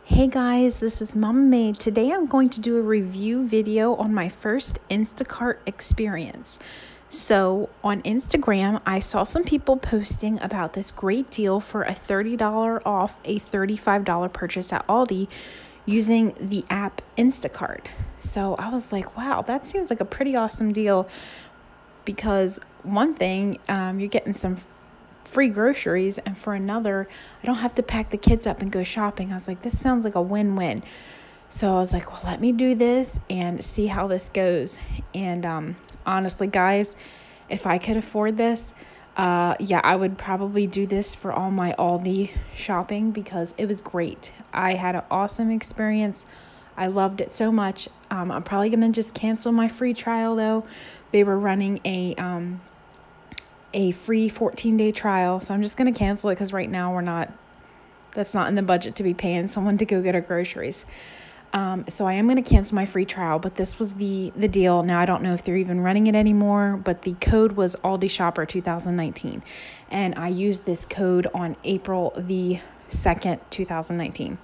Hey guys, this is Mama May. Today I'm going to do a review video on my first Instacart experience. So on Instagram, I saw some people posting about this great deal for a $30 off a $35 purchase at Aldi using the app Instacart. So I was like, wow, that seems like a pretty awesome deal because one thing, you're getting some free groceries, and for another, I don't have to pack the kids up and go shopping. I was like, this sounds like a win-win. So I was like, well, let me do this and see how this goes. And honestly, guys, if I could afford this, I would probably do this for all my Aldi shopping because it was great. I had an awesome experience. I loved it so much. I'm probably gonna just cancel my free trial though. They were running a free 14-day trial. So I'm just going to cancel it because right now that's not in the budget to be paying someone to go get our groceries. So I am going to cancel my free trial, but this was the deal. Now I don't know if they're even running it anymore, but the code was Aldi Shopper 2019. And I used this code on April the 2nd, 2019.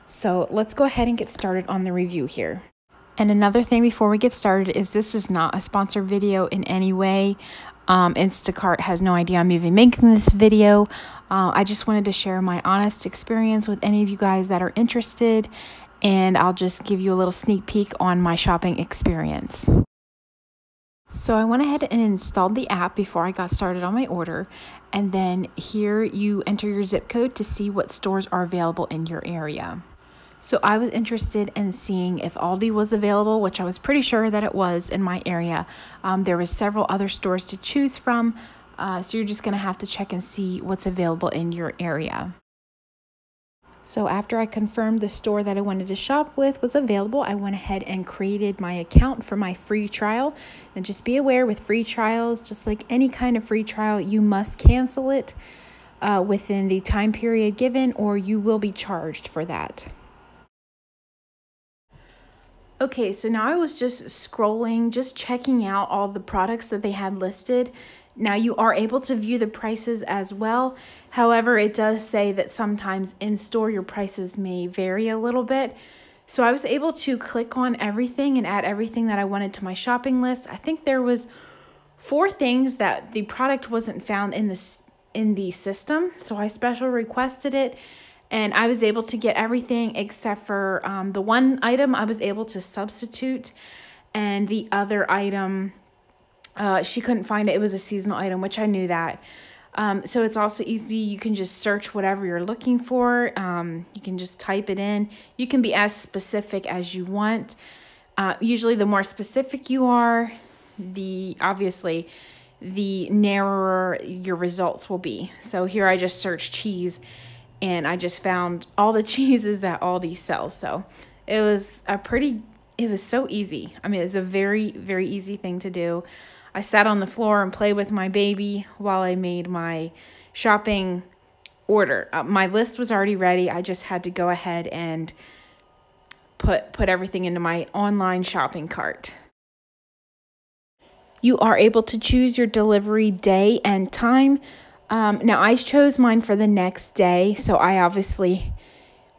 So let's go ahead and get started on the review here. And another thing before we get started is this is not a sponsored video in any way. Instacart has no idea I'm even making this video. I just wanted to share my honest experience with any of you guys that are interested, and I'll just give you a little sneak peek on my shopping experience. So I went ahead and installed the app before I got started on my order, and then here you enter your zip code to see what stores are available in your area. So I was interested in seeing if Aldi was available, which I was pretty sure that it was in my area. There was several other stores to choose from, so you're just going to have to check and see what's available in your area. So after I confirmed the store that I wanted to shop with was available, I went ahead and created my account for my free trial. And just be aware with free trials, just like any kind of free trial, you must cancel it within the time period given, or you will be charged for that. Okay, so now I was just scrolling, just checking out all the products that they had listed. Now you are able to view the prices as well. However, it does say that sometimes in store your prices may vary a little bit. So I was able to click on everything and add everything that I wanted to my shopping list. I think there was 4 things that the product wasn't found in the system. So I special requested it. And I was able to get everything except for the one item I was able to substitute. And the other item, she couldn't find it. It was a seasonal item, which I knew that. So it's also easy. You can just search whatever you're looking for. You can just type it in. You can be as specific as you want. Usually the more specific you are, obviously the narrower your results will be. So here I just searched cheese, and I just found all the cheeses that Aldi sells. So it was so easy. I mean, it was a very, very easy thing to do. I sat on the floor and played with my baby while I made my shopping order. My list was already ready. I just had to go ahead and put everything into my online shopping cart. You are able to choose your delivery day and time. Now I chose mine for the next day, so I obviously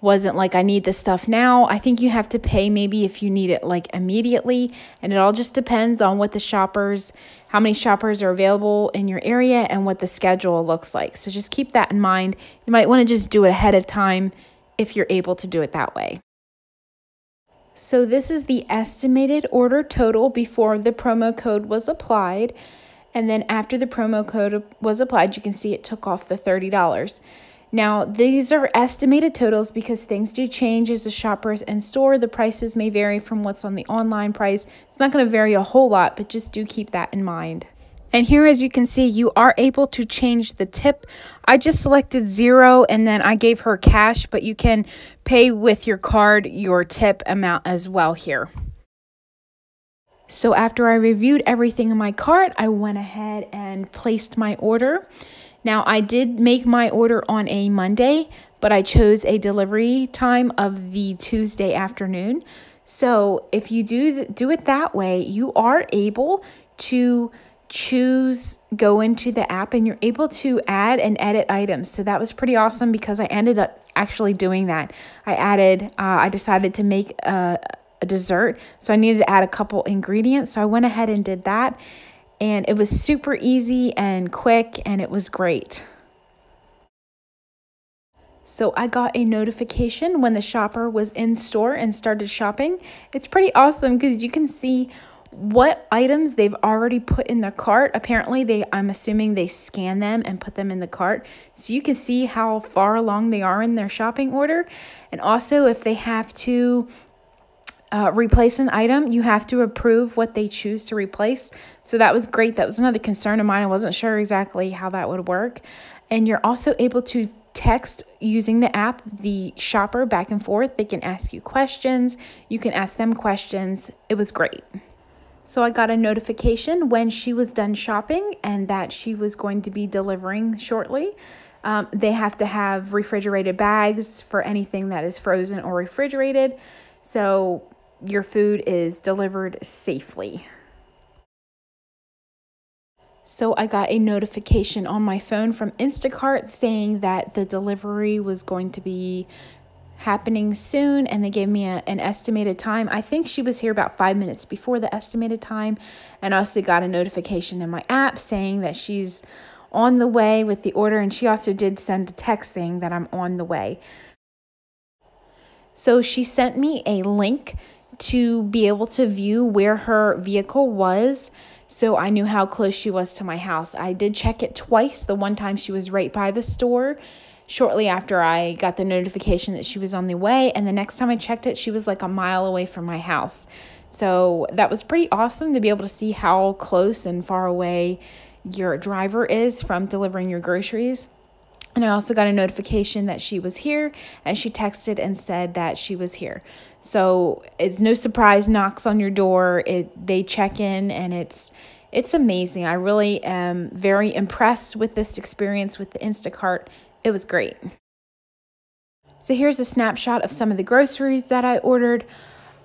wasn't like I need this stuff now. I think you have to pay maybe if you need it like immediately, and it all just depends on what how many shoppers are available in your area and what the schedule looks like. So just keep that in mind. You might want to just do it ahead of time if you're able to do it that way. So this is the estimated order total before the promo code was applied. And then after the promo code was applied, you can see it took off the $30. Now, these are estimated totals because things do change as the shoppers in store. The prices may vary from what's on the online price. It's not going to vary a whole lot, but just do keep that in mind. And here, as you can see, you are able to change the tip. I just selected 0 and then I gave her cash, but you can pay with your card your tip amount as well here. So after I reviewed everything in my cart, I went ahead and placed my order. Now, I did make my order on a Monday, but I chose a delivery time of the Tuesday afternoon. So if you do it that way, you are able to go into the app and you're able to add and edit items. So that was pretty awesome because I ended up actually doing that. I decided to make a dessert. So I needed to add a couple ingredients. So I went ahead and did that. And it was super easy and quick, and it was great. So I got a notification when the shopper was in store and started shopping. It's pretty awesome because you can see what items they've already put in their cart. Apparently, I'm assuming they scan them and put them in the cart. So you can see how far along they are in their shopping order. And also, if they have to replace an item, you have to approve what they choose to replace. So that was great. That was another concern of mine. I wasn't sure exactly how that would work. And you're also able to text using the app the shopper back and forth. They can ask you questions. You can ask them questions. It was great. So I got a notification when she was done shopping and that she was going to be delivering shortly. They have to have refrigerated bags for anything that is frozen or refrigerated. So your food is delivered safely. So I got a notification on my phone from Instacart saying that the delivery was going to be happening soon, and they gave me an estimated time. I think she was here about 5 minutes before the estimated time, and I also got a notification in my app saying that she's on the way with the order, and she also did send a text saying that I'm on the way. So she sent me a link to be able to view where her vehicle was, so I knew how close she was to my house. I did check it twice. The one time she was right by the store shortly after I got the notification that she was on the way, and the next time I checked it, she was like a mile away from my house. So that was pretty awesome to be able to see how close and far away your driver is from delivering your groceries. And I also got a notification that she was here, and she texted and said that she was here. So it's no surprise, knocks on your door, they check in, and it's amazing. I really am very impressed with this experience with the Instacart. It was great. So here's a snapshot of some of the groceries that I ordered.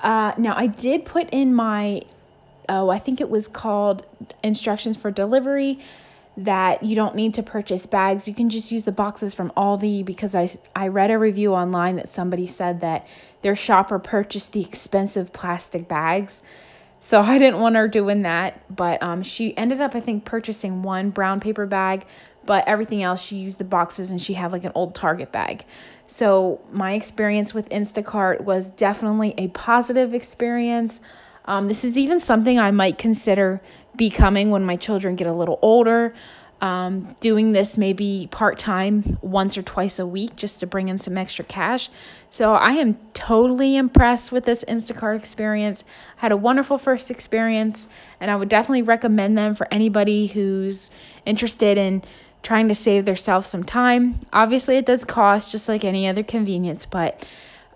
Now I did put in my, I think it was called instructions for delivery, that you don't need to purchase bags. You can just use the boxes from Aldi, because I read a review online that somebody said that their shopper purchased the expensive plastic bags. So I didn't want her doing that, but she ended up, I think, purchasing one brown paper bag, but everything else she used the boxes, and she had like an old Target bag. So my experience with Instacart was definitely a positive experience. This is even something I might consider becoming when my children get a little older. Doing this maybe part-time once or twice a week just to bring in some extra cash. So I am totally impressed with this Instacart experience. I had a wonderful first experience, and I would definitely recommend them for anybody who's interested in trying to save themselves some time. Obviously, it does cost just like any other convenience, but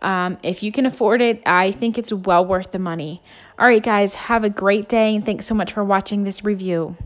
if you can afford it, I think it's well worth the money. All right, guys, have a great day, and thanks so much for watching this review.